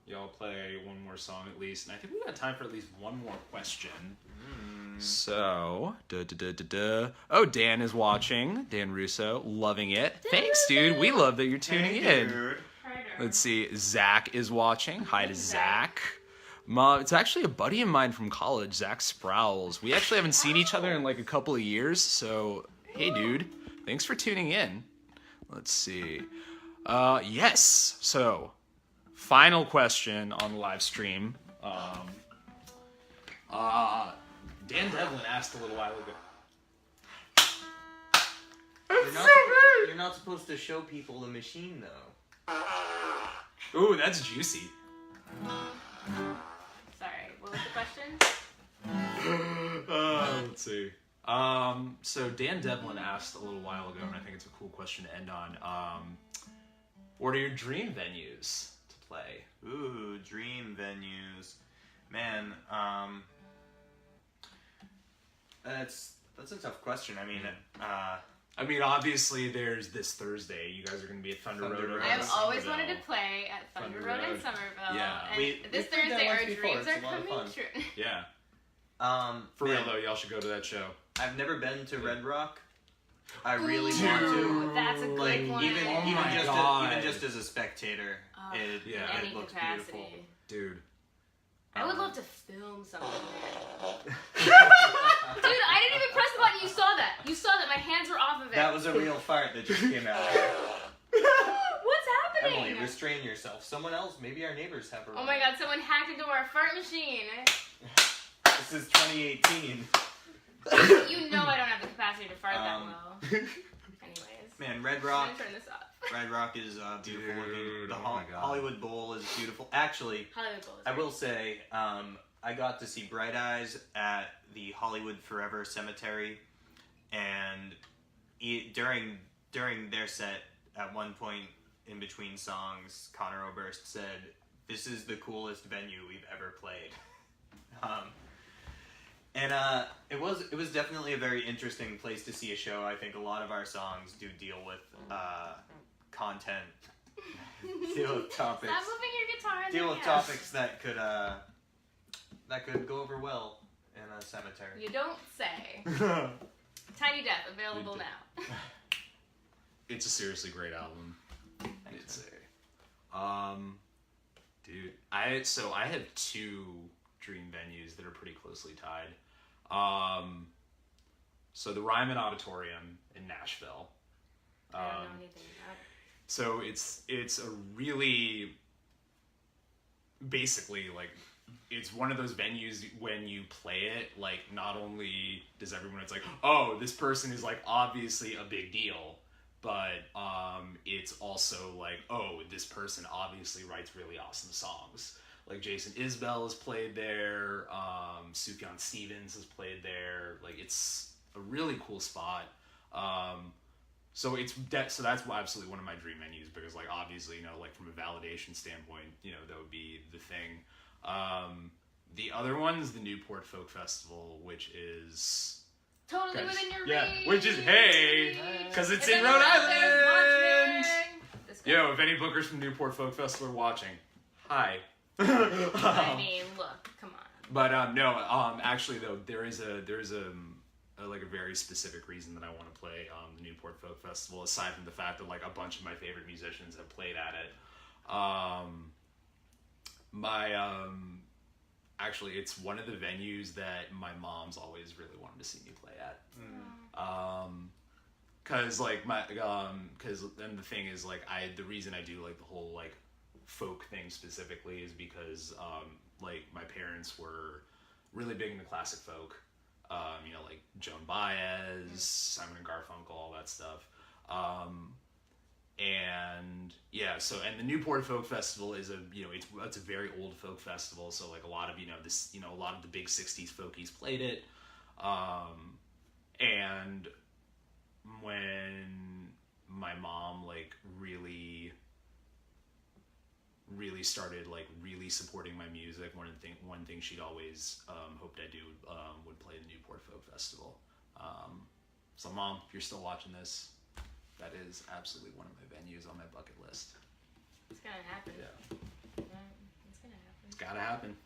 y'all play one more song at least, and I think we got time for at least one more question. So, oh, Dan is watching. Dan Russo, loving it. Thanks, dude. We love that you're tuning in. Let's see. Zach is watching. Hi to Zach. It's actually a buddy of mine from college, Zach Sproul's. We actually haven't seen each other in like a couple of years, so hey, dude. Thanks for tuning in. Let's see. Yes. So, final question on the live stream. Dan Devlin asked a little while ago. You're not supposed to show people the machine, though. Ooh, that's juicy. Sorry, what was the question? Let's see. So Dan Devlin asked a little while ago, and I think it's a cool question to end on. What are your dream venues to play? Ooh, dream venues. Man, that's a tough question. I mean, obviously, there's this Thursday. You guys are going to be at Thunder Road. I've always wanted to play at Thunder Road in Somerville. Yeah. And this Thursday, our dreams are coming true. Yeah. For real though, y'all should go to that show. I've never been to Red Rock. I really Ooh, want to. That's a good one. Even just as a spectator, it any looks capacity. beautiful. Dude. I would love to film something. Dude, I didn't even press the button. You saw that. You saw that. My hands were off of it. That was a real fart that just came out. What's happening? Emily, restrain yourself. Someone else, maybe our neighbors have a Oh my god, someone hacked into our fart machine. This is 2018. You know I don't have the capacity to fart that well. Anyways. Man, Red Rock. I'm gonna turn this off. Red Rock is beautiful. Dude, The oh my God. Hollywood Bowl is beautiful. Actually, Hollywood Bowl is I great. will say, I got to see Bright Eyes at the Hollywood Forever Cemetery, and during their set, at one point in between songs, Connor Oberst said, "This is the coolest venue we've ever played." It was definitely a very interesting place to see a show. I think a lot of our songs do deal with content, deal with topics, Stop moving your guitar in deal the with air. topics that could go over well in a cemetery. You don't say. Tiny Death, available now. It's a seriously great album. It's dude, I have two dream venues that are pretty closely tied. So the Ryman Auditorium in Nashville. I don't know anything about it. So it's a really, basically, like, it's one of those venues when you play it, like, not only does everyone, it's like, oh, this person is, like, obviously a big deal, but it's also like, oh, this person obviously writes really awesome songs. Like, Jason Isbell has played there, Sufjan Stevens has played there. Like, it's a really cool spot. So that's absolutely one of my dream venues, because, like, obviously, you know, like, from a validation standpoint, you know, that would be the thing. The other one's the Newport Folk Festival, which is Totally within your reach. which is because it's If in Rhode anyone out there is Island. watching, this guy- Yo, if any bookers from Newport Folk Festival are watching, hi. I mean, look, come on. But actually though, there's a like a very specific reason that I want to play the Newport Folk Festival, aside from the fact that, like, a bunch of my favorite musicians have played at it. Actually, it's one of the venues that my mom's always really wanted to see me play at. Cause then the thing is, like, the reason I do, like, the whole, like, folk thing specifically is because like, my parents were really big into classic folk, you know, like Joan Baez, Simon and Garfunkel, all that stuff. And yeah, so and the Newport Folk Festival is it's a very old folk festival. So like a lot of a lot of the big '60s folkies played it. And when my mom like really started like really supporting my music, one thing she'd always hoped I do would play the Newport Folk Festival. So Mom, if you're still watching this, that is absolutely one of my venues on my bucket list. It's gonna happen. Yeah. It's gonna happen. It's gotta happen.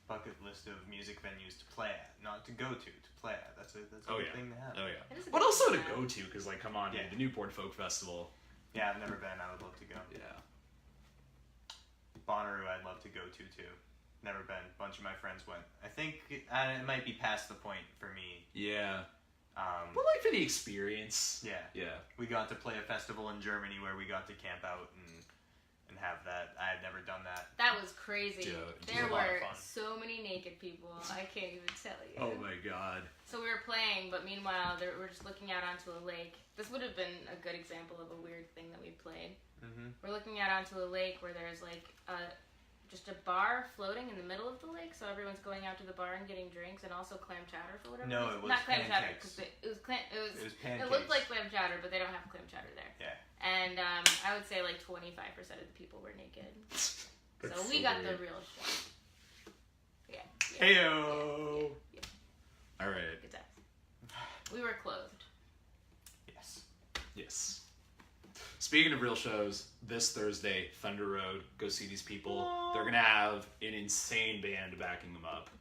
Bucket list of music venues to play at, not to go to play at. That's a good thing to have. Oh yeah. That is a But good also to thing go to, because like, come on, Yeah. dude, the Newport Folk Festival. Yeah, I've never been. I would love to go. Yeah. Bonnaroo, I'd love to go to too. Never been. A bunch of my friends went. I think it might be past the point for me. Yeah. But like for the experience. Yeah. Yeah. We got to play a festival in Germany where we got to camp out and have that. I had never done that. That was crazy. Dude, There a lot of were fun. so many naked people. I can't even tell you. Oh my god. So we were playing, but meanwhile, we're just looking out onto a lake. This would have been a good example of a weird thing that we played. Mm-hmm. We're looking out onto a lake where there's like just a bar floating in the middle of the lake, so everyone's going out to the bar and getting drinks, and also clam chowder for whatever No, reason. it was Not clam chowder, pancakes. because it was pancakes. it looked like clam chowder, but they don't have clam chowder there. Yeah. And I would say like 25% of the people were naked. So That's we got weird. the real show. Yeah. Heyo. Yeah. All right. Good times. We were clothed. Yes. Yes. Speaking of real shows, this Thursday, Thunder Road, go see these people. They're gonna have an insane band backing them up.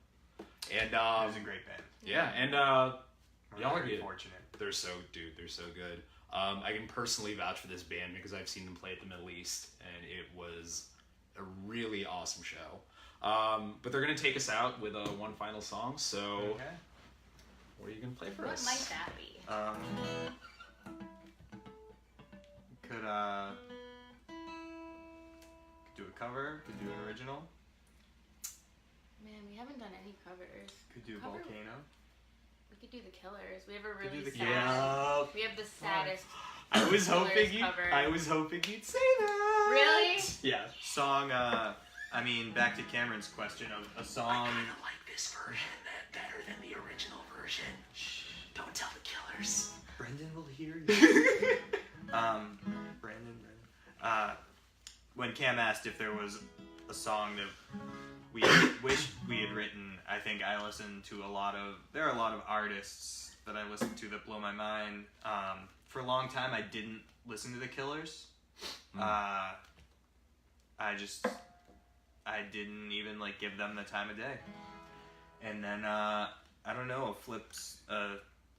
And It was a great band. yeah, and We're y'all are very good. fortunate. They're so good. I can personally vouch for this band because I've seen them play at the Middle East, and it was a really awesome show. But they're gonna take us out with one final song. So, Okay. what are you gonna play for What us? might that be? Could do a cover. Could do an original. Man, we haven't done any covers. Could do Cover- Volcano. We could do the Killers. We have a Could do really the sad. Yeah. We have the saddest. I was Killers hoping you. cover. I was hoping you'd say that. Really? Yeah. Song. Back to Cameron's question of a song. like this version better than the original version. Shh. Don't tell the Killers. Brendan will hear you. Brandon. When Cam asked if there was a song that we wished we had written, I think I listened to there are a lot of artists that I listen to that blow my mind. For a long time, I didn't listen to the Killers. I didn't even give them the time of day. And then I don't know,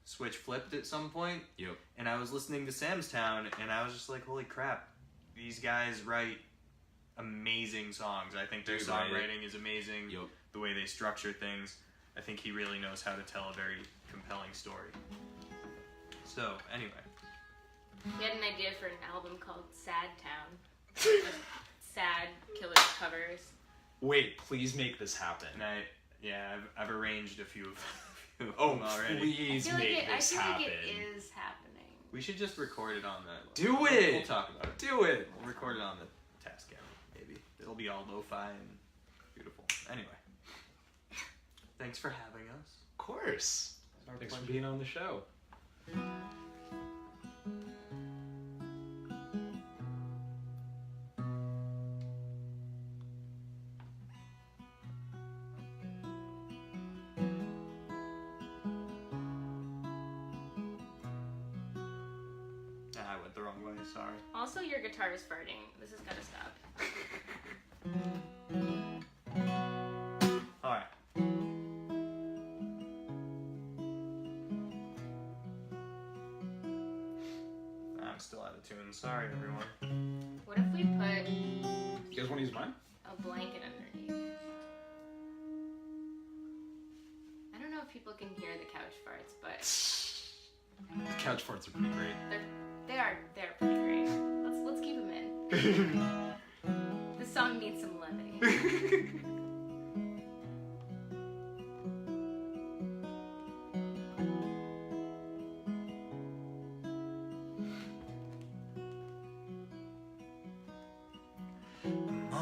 switch flipped at some point. Yep. And I was listening to Sam's Town, and I was just like, holy crap, these guys write amazing songs. I think their Dude, right. songwriting is amazing. Yep. The way they structure things. I think he really knows how to tell a very compelling story. So, anyway. We had an idea for an album called Sad Town. Sad Killers covers. Wait, please make this happen. And I've arranged a few of Oh, them already. please make this happen. Like it is happening. We should just record it on the... Do it! We'll talk about it. Do it! We'll record it on the Tascam, maybe. It'll be all lo-fi and beautiful. Anyway. Thanks for having us. Of course. It's our Thanks for pleasure. being on the show. I went the wrong way, sorry. Also, your guitar is farting. This has got to stop. Alright. I'm still out of tune. Sorry, everyone. What if we put You guys want to use mine? a blanket underneath? I don't know if people can hear the couch farts, but The couch farts are pretty great. they're pretty great. Let's keep them in. This song needs some levity.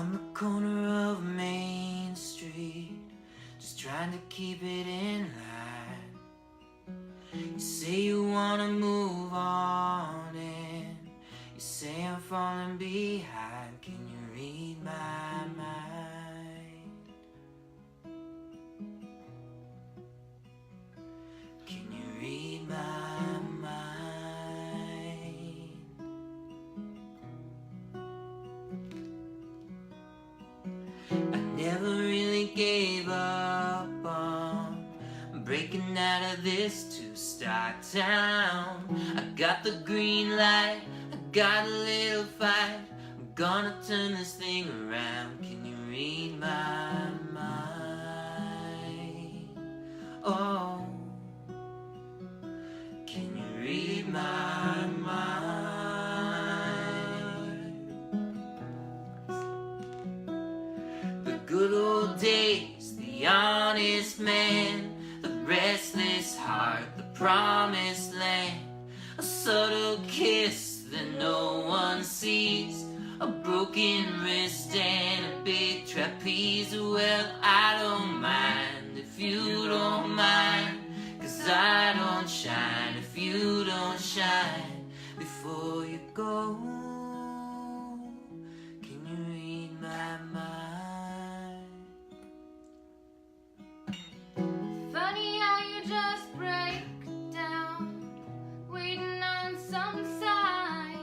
on the corner of Main Street, just trying to keep it in line. You say you wanna move on, and you say I'm falling behind. Can you read my mind? Can you read my mind? I never really gave up on breaking out of this two-star town. I got the green light, I got a little fight. I'm gonna turn this thing around. Can you read my mind? Oh, can you read my mind? The good old days, the honest man, the restless heart, the promised land. A subtle kiss that no one sees, a broken wrist and a big trapeze. Well, I don't mind if you don't mind, 'cause I don't shine if you don't shine. Before you go, can you read my mind? Funny how you just break down, waiting on some sign.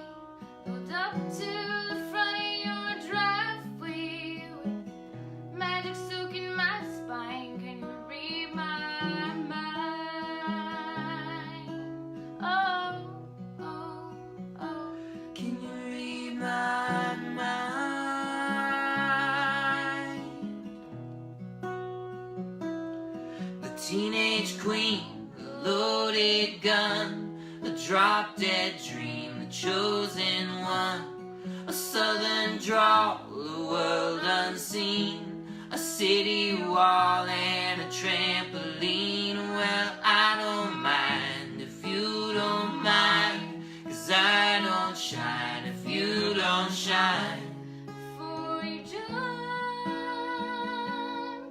Pulled up to the front of your driveway with magic soaking my spine. Can you read my mind? Oh, oh, oh. Can you read my mind? The teenage queen, the loaded gun, the drop-dead dream, the chosen one. A southern drawl, the world unseen, a city wall and a trampoline. Well, I don't mind if you don't mind, 'cause I don't shine if you don't shine. Before you jump,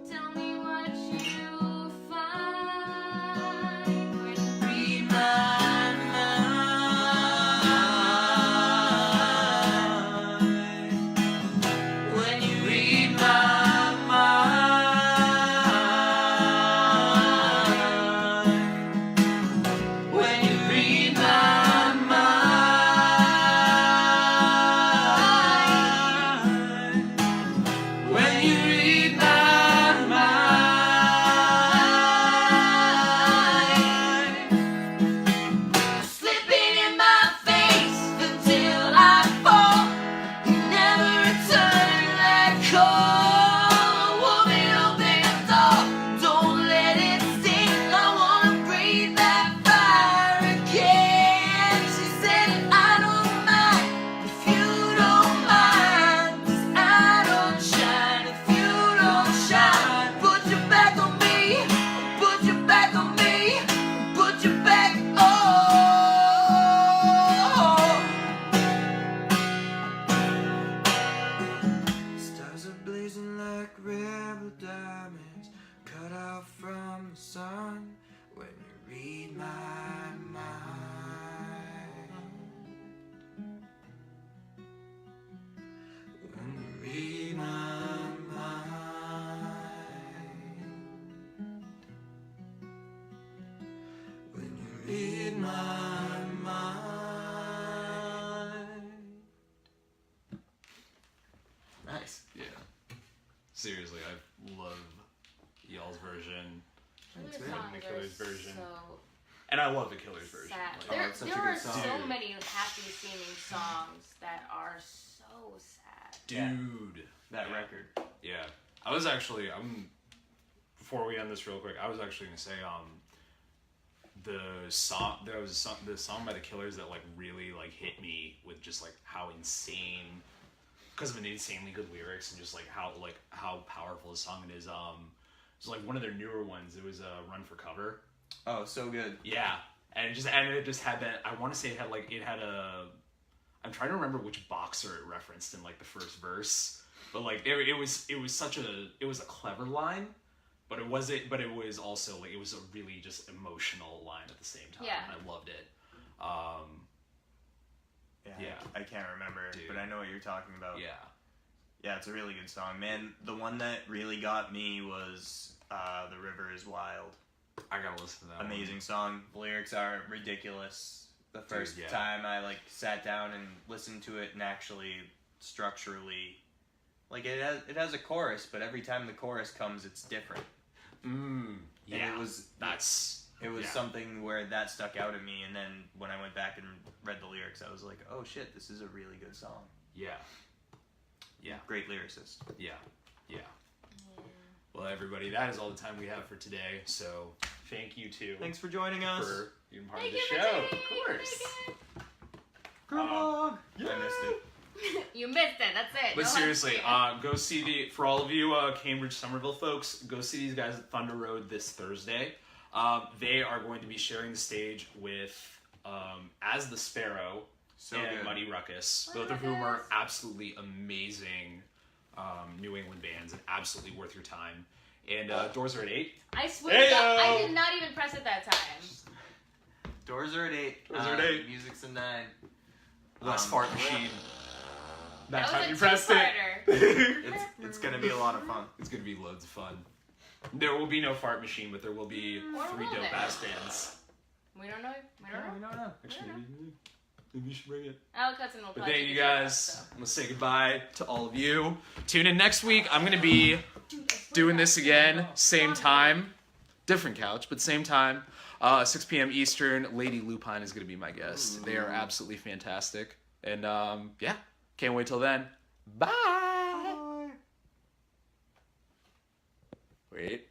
tell me what you'll find. Read my mind. When you read my mind. When you read my mind. When you read my mind. Slipping in my face until I fall. You never return that call. Woman, open the door, don't let it sting. I wanna breathe that fire again. She said, I don't mind if you don't mind, 'cause I don't shine if you don't shine. Put your back on me, put your back on me, put your back on. Stars are blazing like rebel diamonds, cut out from the sun. When you read my mind. When you read my mind. When you read my mind. Nice. Yeah. Seriously, I love y'all's version. Those man. songs The are Killer's version. So And I love the Killer's version. sad. Like, There, it's such a there good are song. so Dude. many happy singing songs that are so sad. dude. That Yeah. record. Yeah. I was actually, before we end this real quick, I was actually going to say, the song by the Killers that like really like hit me with just like how insane, because of the insanely good lyrics and just like how powerful the song it is. It's like one of their newer ones. It was Run for Cover. Oh, so good. Yeah, and it just had that. I want to say it had a I'm trying to remember which boxer it referenced in like the first verse, but like it was a clever line, but it was also like it was a really just emotional line at the same time. Yeah. I loved it. Yeah. I can't remember, Dude. but I know what you're talking about. Yeah. Yeah, it's a really good song, man. The one that really got me was "The River Is Wild." I gotta listen to that. Amazing song. The lyrics are ridiculous. The first yeah. time I like sat down and listened to it, and actually structurally, like it has a chorus, but every time the chorus comes, it's different. Yeah. And it was yeah. something where that stuck out at me, and then when I went back and read the lyrics, I was like, oh shit, this is a really good song. Yeah. Yeah. Great lyricist. Yeah. Yeah. Well, everybody, that is all the time we have for today. So, thank you too. Thanks for joining us. For being part Thank of the you, show. Prateek. Of course. I missed it. You missed it. That's it. But No seriously, hard go see for all of you Cambridge Somerville folks, go see these guys at Thunder Road this Thursday. They are going to be sharing the stage with As the Sparrow and good. Muddy Ruckus, Muddy both of whom are Ruckus. absolutely amazing New England bands and absolutely worth your time. And doors are at 8. I swear to God, I Heyo! did not even press it that time. Doors are at 8. Doors are at 8. Music's at 9. Less fart machine. That That time you was a pressed it. two-parter. It's gonna be a lot of fun. It's gonna be loads of fun. There will be no fart machine, but there will be Or 3 will dope there? ass bands. We don't know. We don't know. don't know. Actually, maybe you should bring it. Al Cutson will But probably thank do you the shout-out, guys. so. I'm gonna say goodbye to all of you. Tune in next week. I'm gonna be doing this again, same time, different couch, but same time. 6 p.m. Eastern. Lady Lupine is gonna be my guest. They are absolutely fantastic, and yeah, can't wait till then. Bye. Wait.